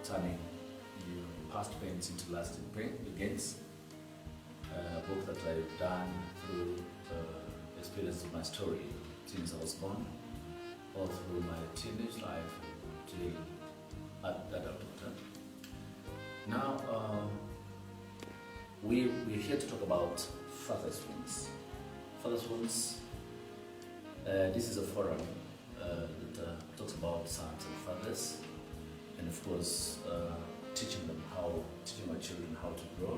turning your past pains into lasting gains. A book that I've done through experience of my story since I was born, all through my teenage life till adulthood. Now, we're here to talk about father's wounds. Father's wounds. This is a forum that talks about sons and fathers, and of course, teaching our children how to grow,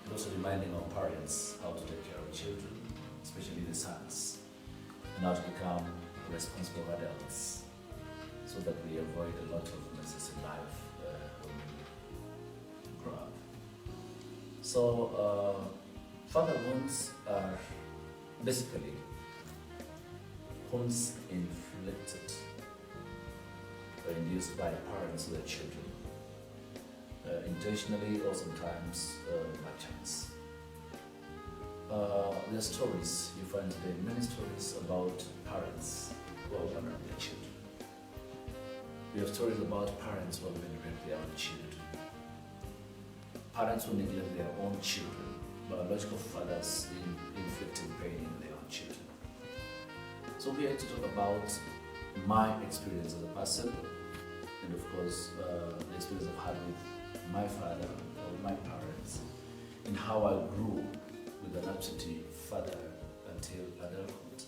and also reminding our parents how to take care of children, especially the sons, and how to become responsible adults, so that we avoid a lot of messes in life when we grow up. So, father wounds are basically wounds inflicted or induced by parents to their children, intentionally or sometimes by chance. There are stories, you find today many stories about parents who have abandoned their children. We have stories about parents who have neglected their own children. Parents who neglect their own children, biological fathers inflicting pain in their own children. So we are here to talk about my experience as a person, and of course the experience I've had with my father or my parents, and how I grew with an absentee father until adulthood.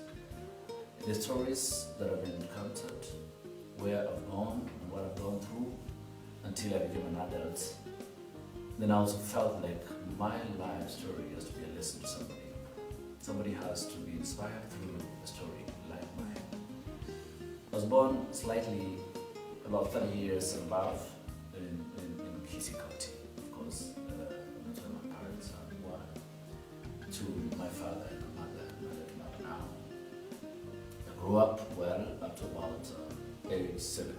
The stories that I've encountered, where I've gone and what I've gone through until I became an adult. Then I also felt like my life story has to be a lesson to somebody. Somebody has to be inspired through a story like mine. I was born slightly about 30 years above in Kisi County. Of course, that's where my parents were. To my father and my mother now. I grew up well up to about age 7.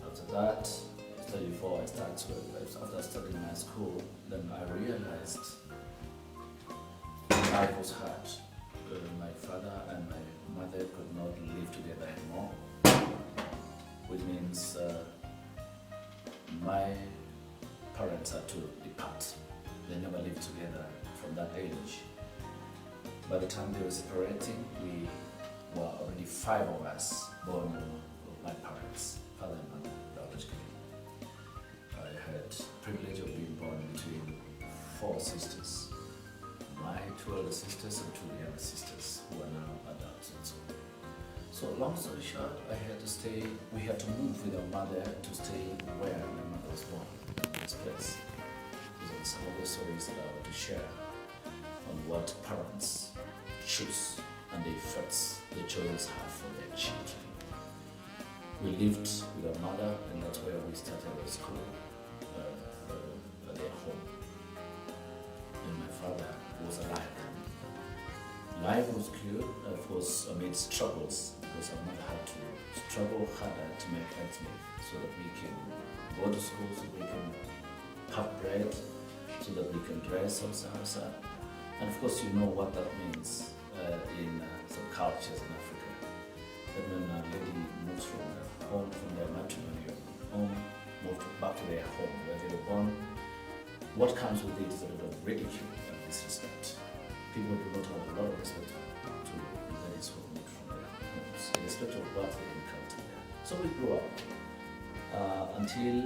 After that, before I started, after studying my school, then I realized life was hard. My father and my mother could not live together anymore, which means my parents had to depart. They never lived together from that age. By the time they were separating, we were already 5 of us born of my parents, father and mother, biologically. I had the privilege of being born between 4 sisters. My 2 older sisters and 2 younger sisters who are now adults and so on. So long story short, we had to move with our mother to stay where my mother was born, in this place. These are some of the stories that I want to share on what parents choose and the effects the choices have for their children. We lived with our mother, and that's where we started at school. At their home, and my father was alive. Life was good, of course, amid struggles, because our mother had to struggle harder to make ends meet, so that we can go to school, so we can have bread, so that we can dress ourselves up. And of course, you know what that means in some cultures in Africa. That when a lady moves from their home, from their matrimonial home, moved back to their home where they were born, what comes with it is a lot of ridicule and disrespect. People do not have a lot of respect to ladies who moved from their homes, irrespective of what they encounter there. So we grew up until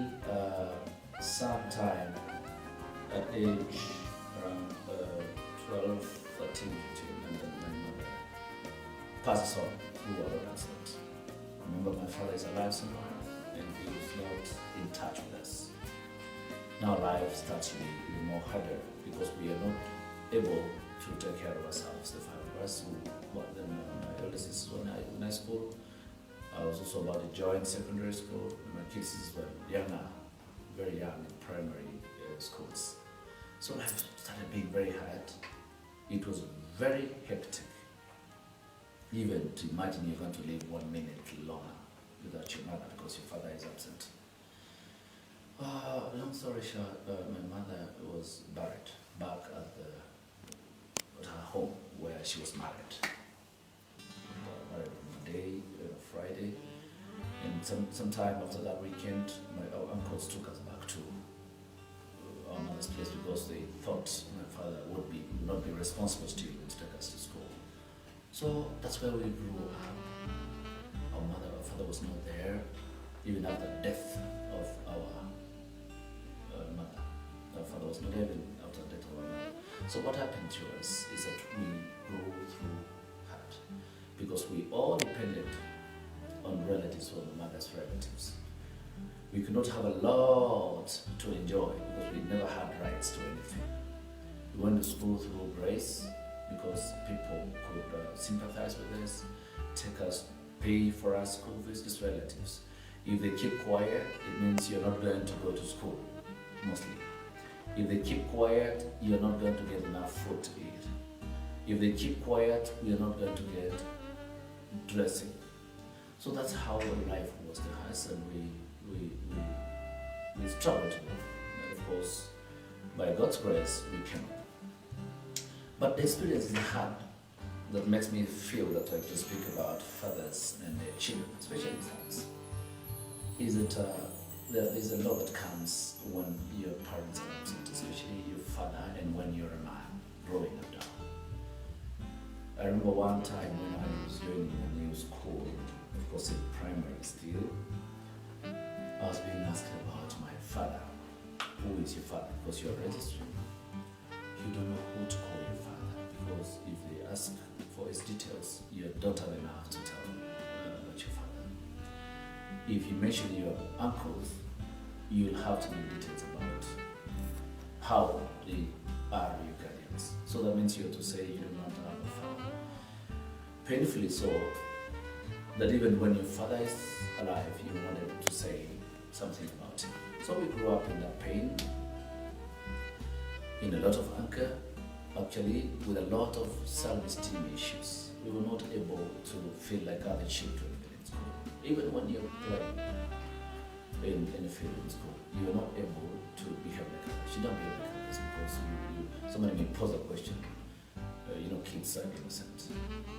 sometime at age around 12, 13, 15, and then my mother passes on through our accident. Remember, my father is alive somewhere, and he was not in touch with us. Now life starts to be more harder because we are not able to take care of ourselves. The 5 of us who, then my eldest sister was in high school. I was also about to join secondary school. My kids were younger, very young in primary schools. So life started being very hard. It was very hectic. Even to imagine you're going to live 1 minute longer without your mother because your father is absent. Long story short, my mother was buried back at her home where she was married. Married on Monday, Friday, and sometime after that weekend, our uncles took us back to our mother's place because they thought my father would not be responsible still to take us to school. So that's where we grew up. Our father was not there, even after the death of our mother. Our father was not there even after the death of our mother. So what happened to us is that we grew through hard because we all depended on relatives or the mother's relatives. We could not have a lot to enjoy because we never had rights to anything. We went to school through grace because people could sympathize with us, take us, pay for our school fees, just relatives. If they keep quiet, it means you're not going to go to school, mostly. If they keep quiet, you're not going to get enough food to eat. If they keep quiet, you're not going to get dressing. So that's how life was to us, and we struggled. And of course, by God's grace, we came up. But the experience is hard. That makes me feel that I have to speak about fathers and their children, especially sons. Is that there is a lot that comes when your parents are absent, especially your father, and when you're a man growing up now. I remember one time when I was joining a new school, of course in primary still, I was being asked about my father. Who is your father? Because you're registering. You don't know who to call your father, because if they ask for his details, you don't have enough to tell about your father. If you mention your uncles, you'll have to give details about how they are your guardians. So that means you have to say you do not have a father. Painfully so, that even when your father is alive, you're not able to say something about him. So we grew up in that pain, in a lot of anger, actually with a lot of self-esteem issues. We were not able to feel like other children in school. Even when you're playing in a field in school, you're not able to behave like others. You don't behave like others because somebody may pose a question. Kids are innocent.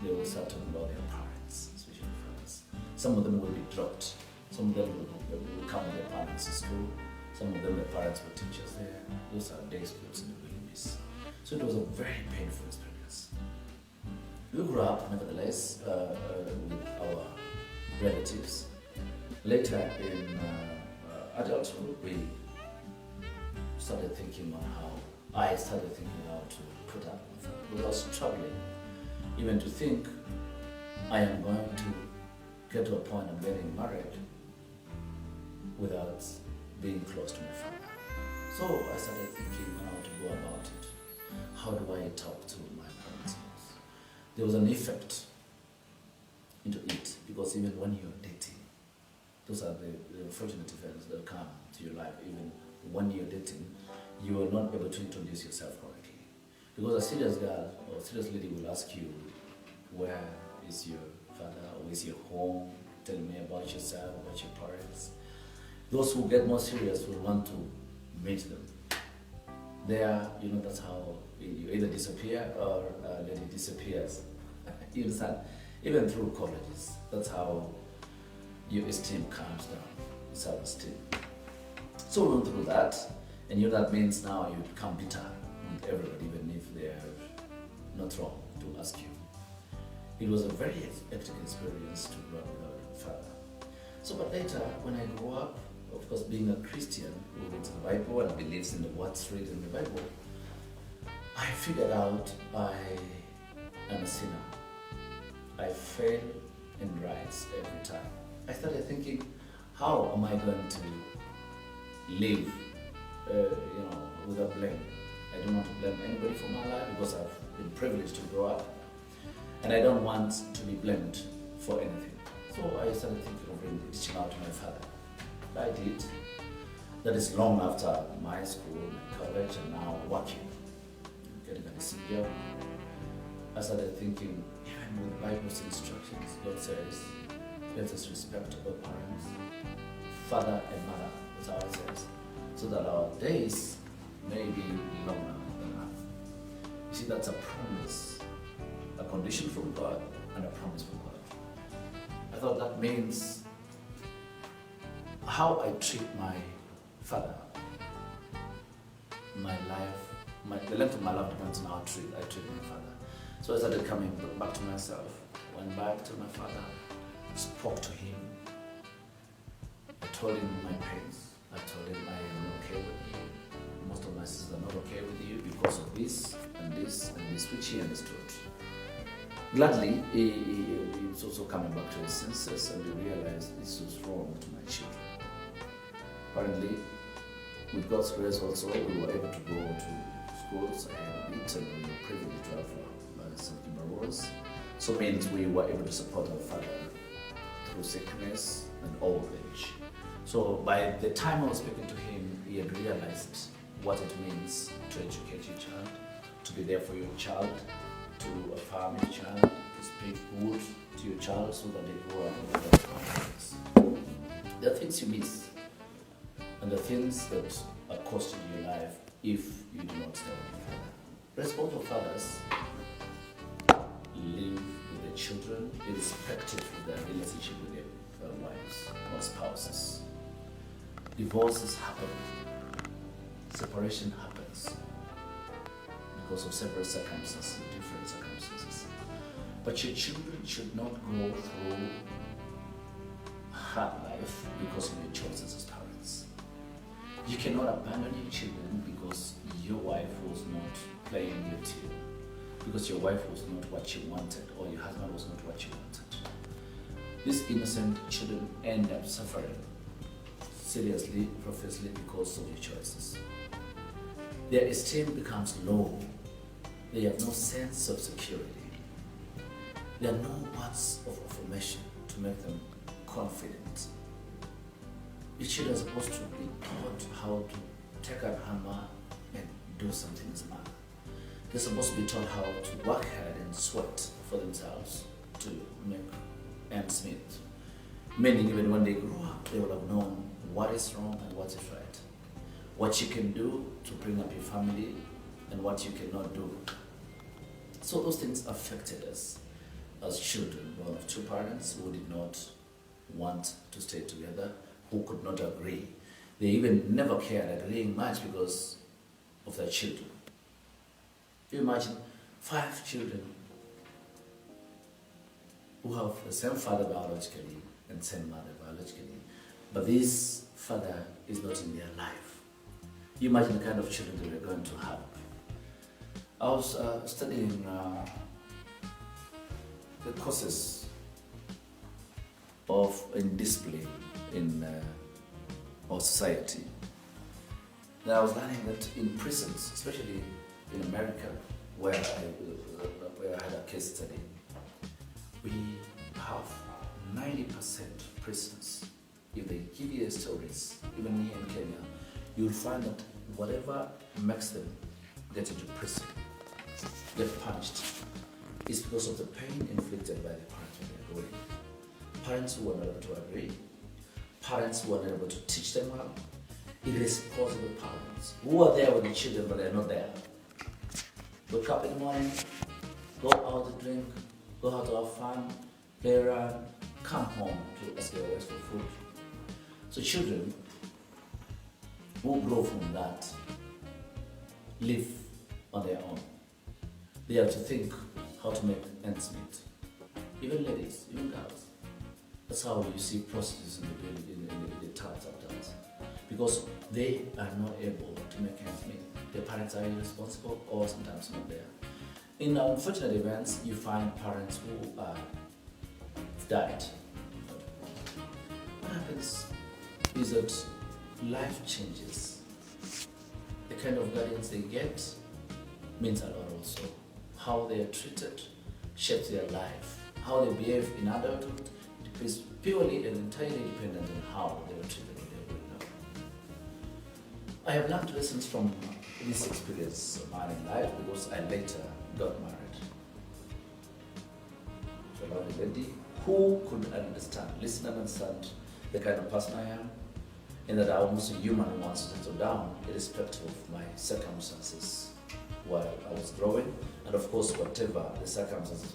They will start talking about their parents, especially fathers. Some of them will be dropped. Some of them will come with their parents to school. Some of them, their parents were teachers there. Those are day schools in the wilderness. So it was a very painful experience. We grew up, nevertheless, with our relatives. Later in adulthood, we started thinking on I started thinking how to put up with it. We were struggling even to think I am going to get to a point of getting married without being close to my father. So I started thinking how to go about it. How do I talk to my parents? There was an effect into it, because even when you're dating, those are the unfortunate events that come to your life. Even when you're dating, you are not able to introduce yourself correctly. Because a serious girl or a serious lady will ask you, where is your father, or is your home? Tell me about yourself, about your parents. Those who get more serious will want to meet them. There, that's how you either disappear or a lady disappears. You understand? Even through colleges, that's how your esteem comes down, self-esteem. So we went through that, and that means now you become bitter with everybody, even if they are not wrong to ask you. It was a very hectic experience to grow up without a father. So, but later, when I grew up, of course, being a Christian who reads the Bible and believes in what's written in the Bible, I figured out I am a sinner. I fail in rights every time. I started thinking, how am I going to live, without blame? I don't want to blame anybody for my life because I've been privileged to grow up, and I don't want to be blamed for anything. So I started thinking of reaching out to my father. I did. That is long after my school, my college, and now working, getting a CEO. I started thinking, even with Bible's instructions, God says, let us respect our parents, father and mother, that's how it says, so that our days may be longer than earth. You see, that's a promise, a condition from God and a promise from God. I thought that means how I treat my father, my life, the length of my life depends on how I treat my father. So I started coming back to myself, went back to my father, spoke to him. I told him my pains. I told him I am not okay with you. Most of my sisters are not okay with you because of this and this and this, which he understood. Gladly, he's also coming back to his senses, and he realized this was wrong to my children. Apparently, with God's grace also, we were able to go to schools ahead of it, and we were privileged to have some Kimbaros. So it means we were able to support our father through sickness and old age. So by the time I was speaking to him, he had realized what it means to educate your child, to be there for your child, to affirm your child, to speak good to your child so that they grow up with their confidence. There are things you miss, and the things that are costing your life if you do not stay with your father. Responsible fathers live with their children irrespective of their relationship with their wives or spouses. Divorces happen, separation happens because of several circumstances, different circumstances. But your children should not go through hard life because of your choices as parents. You cannot abandon your children because your wife was not playing your tune, because your wife was not what you wanted, or your husband was not what you wanted. These innocent children end up suffering seriously, profusely because of your choices. Their esteem becomes low. They have no sense of security. There are no words of affirmation to make them confident. Your children are supposed to be taught how to take a hammer and do something as a man. They're supposed to be taught how to work hard and sweat for themselves to make ends meet. Meaning even when they grow up, they will have known what is wrong and what is right. What you can do to bring up your family and what you cannot do. So those things affected us as children, born of two parents who did not want to stay together, who could not agree. They even never cared agreeing much because of their children. You imagine 5 children who have the same father biologically and same mother biologically, but this father is not in their life. You imagine the kind of children that we're going to have. I was studying the causes of indiscipline in our society. And I was learning that in prisons, especially in America, where I had a case study, we have 90% prisons. If they give you stories, even here in Kenya, you'll find that whatever makes them get into prison, get punished, is because of the pain inflicted by the parents when they're growing. Parents who are not able to agree, parents who are not able to teach them well, irresponsible parents who are there with the children but they're not there. Wake up in the morning, go out to drink, go out to have fun, play around, come home to ask their wives for food. So children who grow from that live on their own. They have to think how to make ends meet. Even ladies, even girls. That's how you see prostitutes in the towns sometimes. Because they are not able to make ends meet. Their parents are irresponsible or sometimes not there. In unfortunate events, you find parents who died. What happens is that life changes. The kind of guardians they get means a lot also. How they are treated shapes their life. How they behave in adulthood is purely and entirely dependent on how they were treated when they were growing up. I have learned lessons from this experience of mine in life because I later got married to a lovely lady who could understand, listen and understand the kind of person I am, and that I'm almost a human who wants to settle down irrespective of my circumstances while I was growing, and of course whatever the circumstances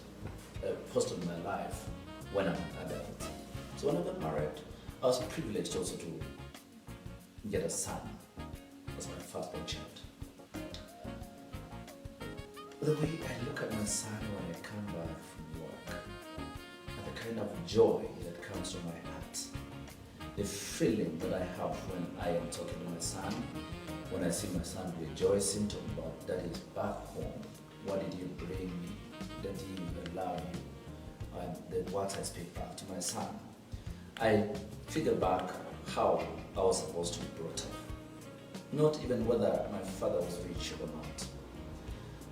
posted in my life when I'm an adult. So when I got married, I was privileged also to get a son as my firstborn child. The way I look at my son when I come back from work, and the kind of joy that comes to my heart, the feeling that I have when I am talking to my son, when I see my son rejoicing, talking about that is back home, what did you bring me, that he allow you, and the words I speak back to my son. I figure back how I was supposed to be brought up. Not even whether my father was rich or not.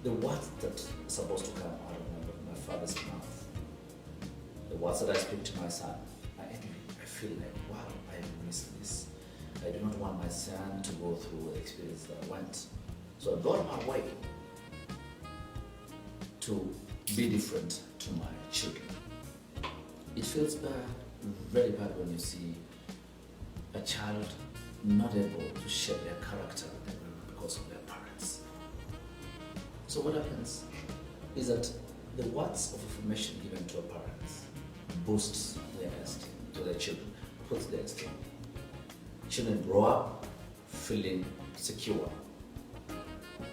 The words that are supposed to come out of my father's mouth, the words that I speak to my son, I feel like, wow, I miss this. I do not want my son to go through the experience that I went. So I got my way to be different to my children. It feels bad, very bad when you see a child not able to shape their character because of their parents. So what happens is that the words of affirmation given to our parents boosts their esteem to their children, puts their esteem. Children grow up feeling secure.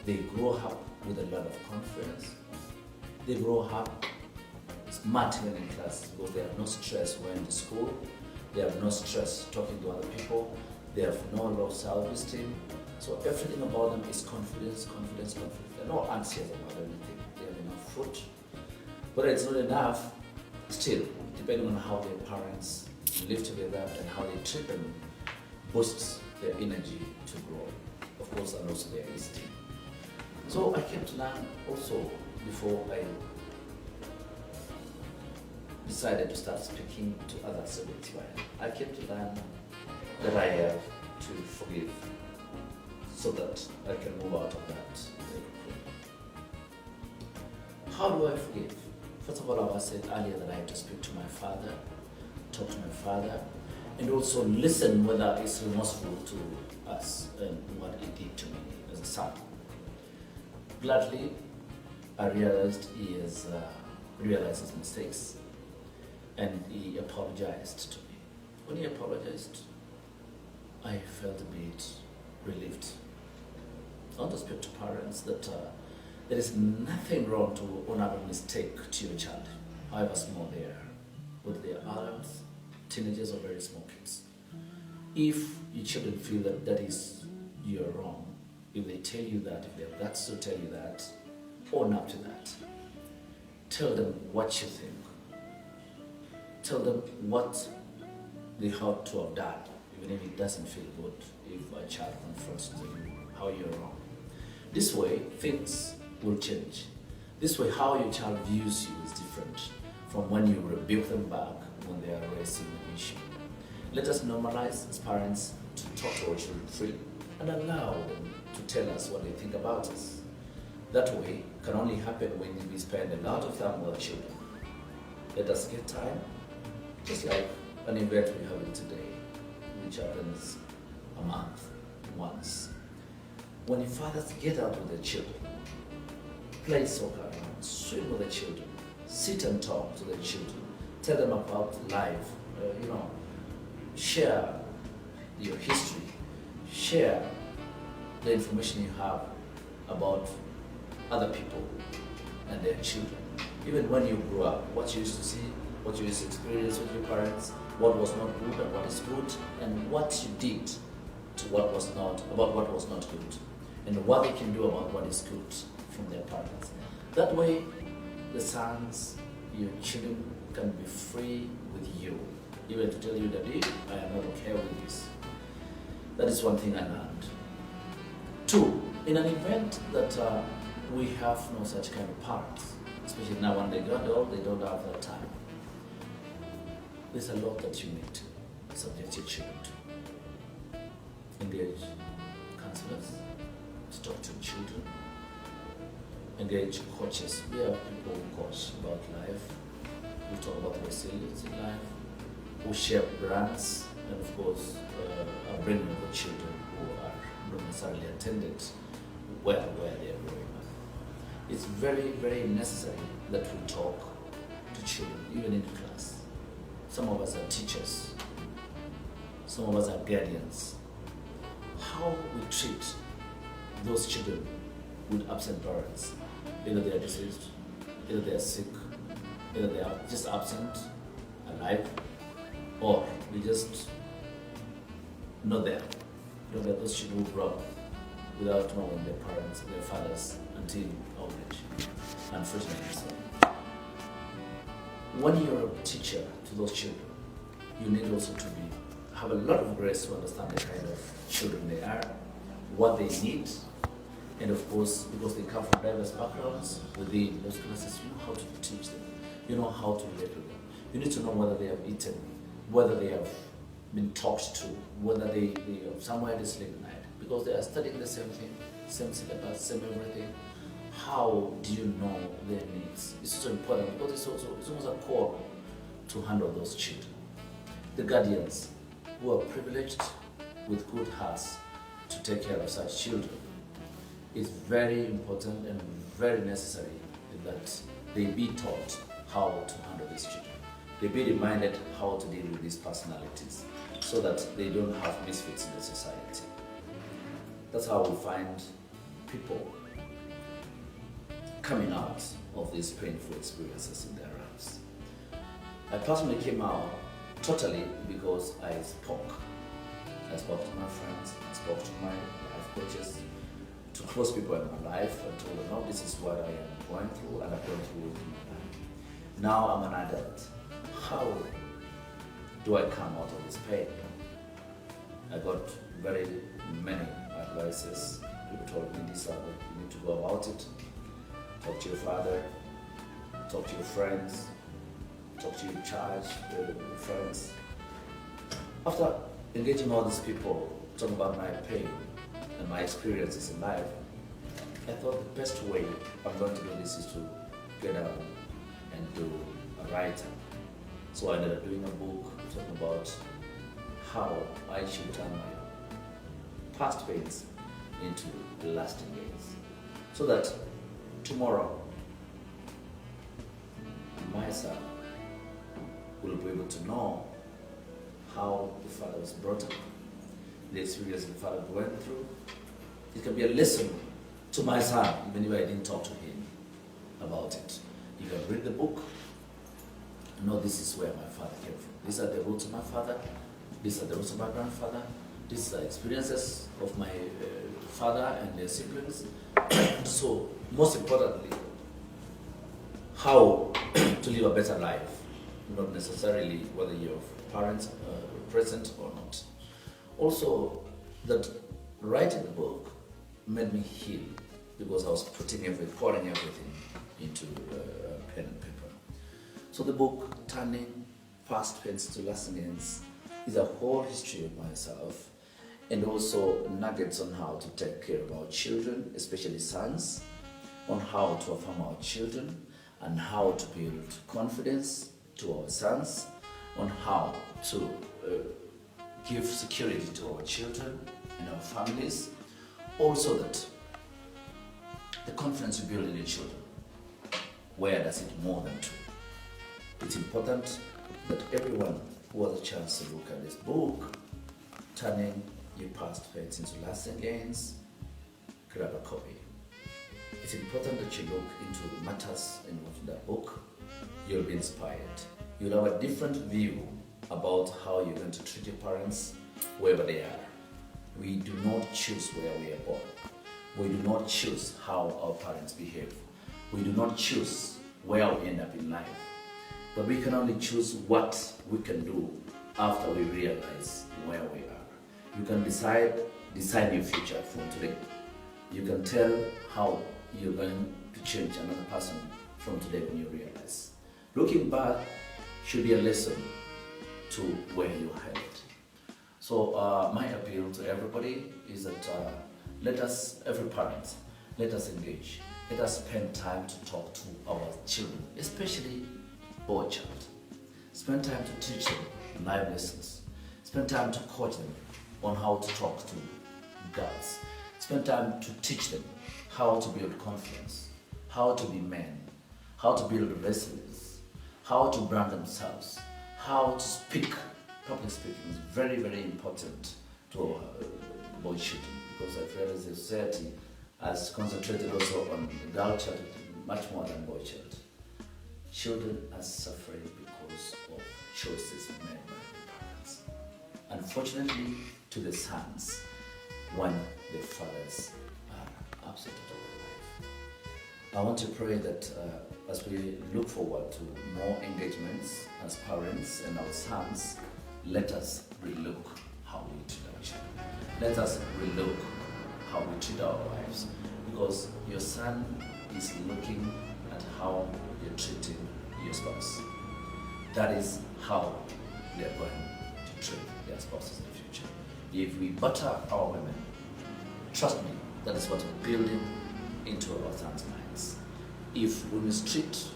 They grow up with a lot of confidence. They grow up smart when in class because they have no stress when in school. They have no stress talking to other people. They have no low self-esteem. So everything about them is confidence, confidence, confidence. They're not anxious about anything. They have enough food. But it's not enough, still, depending on how their parents live together and how they treat them, boosts their energy to grow, of course, and also their esteem. So I came to learn also before I decided to start speaking to others about it. I came to learn that I have to forgive so that I can move out of that. How do I forgive? First of all, I said earlier that I have to speak to my father, talk to my father, and also listen whether it's remorseful to us and what he did to me as a son. Gladly, I realized he has realized his mistakes and he apologized to me. When he apologized, I felt a bit relieved. I want to speak to parents that there is nothing wrong to own up a mistake to your child, however small they are, whether they are adults, teenagers, or very small kids. If your children feel that that is you're wrong, if they tell you that, if they have guts to tell you that, own up to that. Tell them what you think. Tell them what they ought to have done, even if it doesn't feel good, if a child confronts you how you're wrong. This way, things will change. This way, how your child views you is different from when you rebuke them back when they are raising an issue. Let us normalize as parents to talk to our children freely and allow them to tell us what they think about us. That way can only happen when we spend a lot of time with our children. Let us get time, just like an event we're having today, which happens a month once. When your fathers get out with their children, play soccer, swim with the children, sit and talk to the children, tell them about life, share your history, share the information you have about other people and their children. Even when you grew up, what you used to see, what you used to experience with your parents, what was not good and what is good, and what you did to what was not, about what was not good, and what they can do about what is good from their parents. That way, the sons, your children, can be free with you, even to tell you that I am not okay with this. That is one thing I learned. Two, in an event that we have no such kind of parents, especially now when they got old, they don't have that time. There's a lot that you need to subject your children to. Engage counselors, to talk to children, engage coaches. We have people who coach about life, we talk about resilience in life, who share brands, and of course, bringing up the children who are not necessarily attended where they are growing up. It's very, very necessary that we talk to children, even in class. Some of us are teachers. some of us are guardians. How we treat those children with absent parents, either they are deceased, either they are sick, either they are just absent, alive, or they just not there. You know, there are those children who grow up without knowing their parents, their fathers, until old age, unfortunately so. When you're a teacher to those children, you need also to have a lot of grace to understand the kind of children they are, what they need, and of course, because they come from diverse backgrounds within those classes, you know how to teach them, you know how to relate with them. You need to know whether they have eaten, whether they have been talked to, whether they have somewhere they sleep at night, because they are studying the same thing, same syllabus, same everything. How do you know their needs? It's so important because it's almost a call to handle those children. The guardians who are privileged with good hearts to take care of such children, it's very important and very necessary that they be taught how to handle these children. They be reminded how to deal with these personalities so that they don't have misfits in the society. That's how we find people coming out of these painful experiences in their lives. I personally came out totally because I spoke. I spoke to my friends, I spoke to my life coaches, to close people in my life, and told them, no, this is what I am going through and I'm going through in my life. Now I'm an adult. How do I come out of this pain? I got very many advices. People told me this, you need to go about it. Talk to your father, talk to your friends, talk to your church, your friends. After engaging all these people, talking about my pain and my experiences in life, I thought the best way I'm going to do this is to get out and do a writer. So I ended up doing a book talking about how I should turn my past pains into lasting gains, so that tomorrow my son will be able to know how the father was brought up, the experience the father went through. It can be a lesson to my son, even if I didn't talk to him about it. You can read the book, know this is where my father came from. These are the roots of my father, these are the roots of my grandfather, these are experiences of my father and their siblings. So, most importantly, how to live a better life, not necessarily whether your parents are present or not. Also, that writing the book made me heal because I was pouring everything into pen and paper. So the book, Turning Past Pains to Lasting Gains, is a whole history of myself, and also nuggets on how to take care of our children, especially sons, on how to affirm our children, and how to build confidence to our sons, on how to give security to our children and our families. Also that the confidence you build in your children, where does it more than true? It's important that everyone who has a chance to look at this book, Turning Your Past Pains into Lasting Gains, grab a copy. It's important that you look into matters in that book. You'll be inspired. You'll have a different view about how you're going to treat your parents wherever they are. We do not choose where we are born. We do not choose how our parents behave. We do not choose where we end up in life. But we can only choose what we can do after we realize where we are. You can decide your future from today. You can tell how you're going to change another person from today when you realize. Looking back should be a lesson to where you're headed. So my appeal to everybody is that every parent, let us engage. Let us spend time to talk to our children, especially boy child. Spend time to teach them life lessons. Spend time to coach them on how to talk to girls. Spend time to teach them how to build confidence, how to be men, how to build resilience, how to brand themselves, how to speak public speaking is very, very important to boy children, because I feel as a society has concentrated also on the girl child much more than boy child. Children are suffering because of choices made by their parents. Unfortunately, to the sons, when the fathers are absent at all life. I want to pray that as we look forward to more engagements as parents and our sons, let us relook how we treat our children. Let us relook how we treat our wives, because your son is looking at how you're treating your spouse. That is how they are going to treat their spouses in the future. If we butter our women, trust me, that is what we're building into our sons' minds. If we mistreat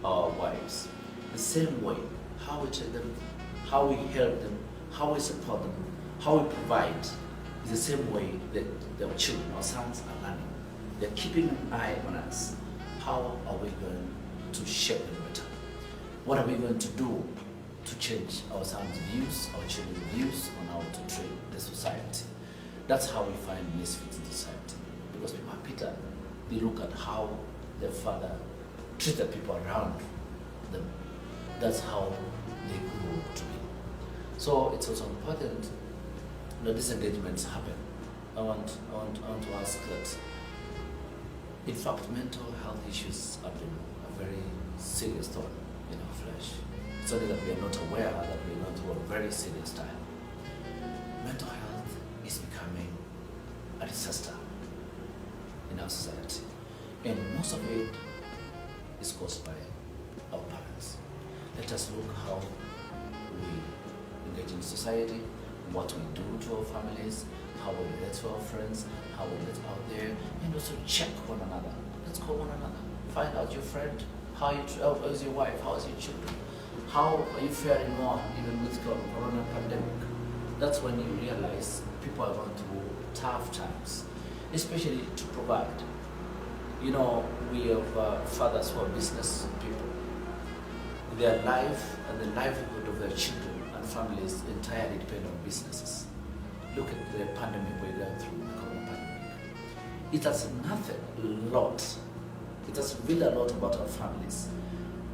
our wives the same way, how we treat them, how we help them, how we support them, how we provide, is the same way that their children, our sons, are learning. They're keeping an eye on us. How are we going to shape them better? What are we going to do to change our sons' views, our children's views on how to treat the society? That's how we find misfits in society. Because people are bitter. They look at how their father treated people around them. That's how they grew to be. So it's also important that these engagements happen. I want to ask that, in fact, mental health issues have been a very serious thorn in our flesh. It's only that we are not aware that we're going through a very serious time. Mental health is becoming a disaster in our society, and most of it is caused by our parents. Let us look how we engage in society, what we do to our families, how we relate to our friends, how we relate out there, and also check one another. Let's call one another. Find out your friend, how is your wife, how is your children, how are you faring on even with the corona pandemic. That's when you realize people are going through tough times, especially to provide. You know, we have fathers who are business people. Their life and the livelihood of their children and families entirely depend on businesses. Look at the pandemic we're going through, the corona pandemic. It has nothing, a lot. It has revealed a lot about our families,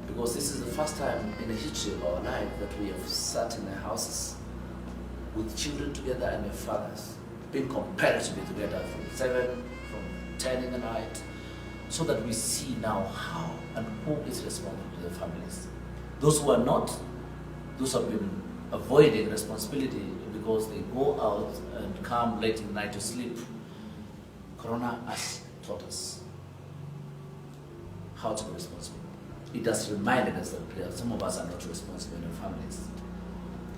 because this is the first time in the history of our life that we have sat in the houses with children together and their fathers being compelled to be together from 7, from 10 in the night, so that we see now how and who is responsible to their families. Those who are not, those have been avoiding responsibility because they go out and come late in the night to sleep. Corona has taught us how to be responsible. It has reminded us that some of us are not responsible in our families.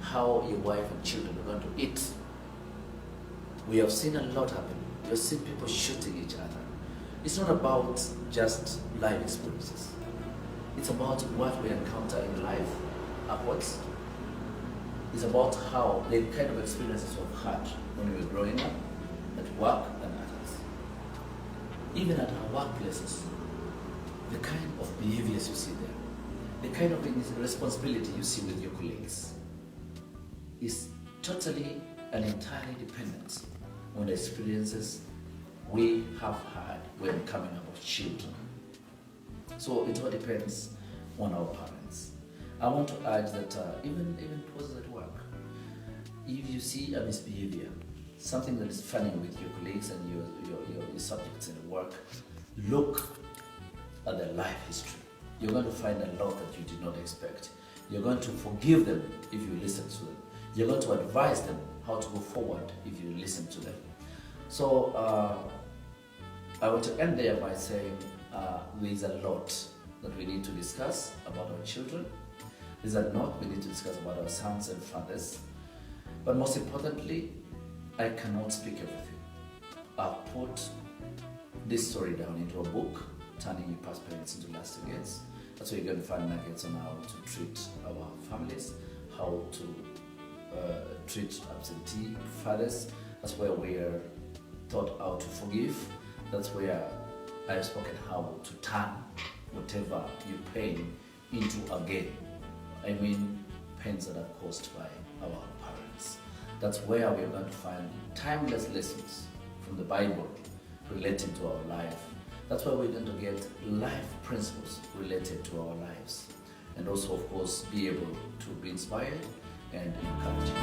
How your wife and children are going to eat. We have seen a lot happen. We have seen people shooting each other. It's not about just life experiences. It's about what we encounter in life upwards. It's about how the kind of experiences we've had when we were growing up, at work and others. Even at our workplaces, the kind of behaviors you see there, the kind of responsibility you see with your colleagues is totally and entirely dependent on the experiences we have had when coming up with children. So it all depends on our parents. I want to urge that even towards at work, if you see a misbehavior, something that is funny with your colleagues and your subjects in work, look at their life history. You're going to find a lot that you did not expect. You're going to forgive them if you listen to them. You're going to advise them how to go forward if you listen to them. So I want to end there by saying there is a lot that we need to discuss about our children. There's a lot we need to discuss about our sons and fathers. But most importantly, I cannot speak everything. I've put this story down into a book, Turning Your Past Parents into Lasting Gains. That's where you're going to find nuggets on how to treat our families, how to treat absentee fathers. That's where we are taught how to forgive. That's where I've spoken how to turn whatever you pain into a gain. I mean, pains that are caused by our parents. That's where we are going to find timeless lessons from the Bible related to our life. That's where we're going to get life principles related to our lives. And also, of course, be able to be inspired and encouraged.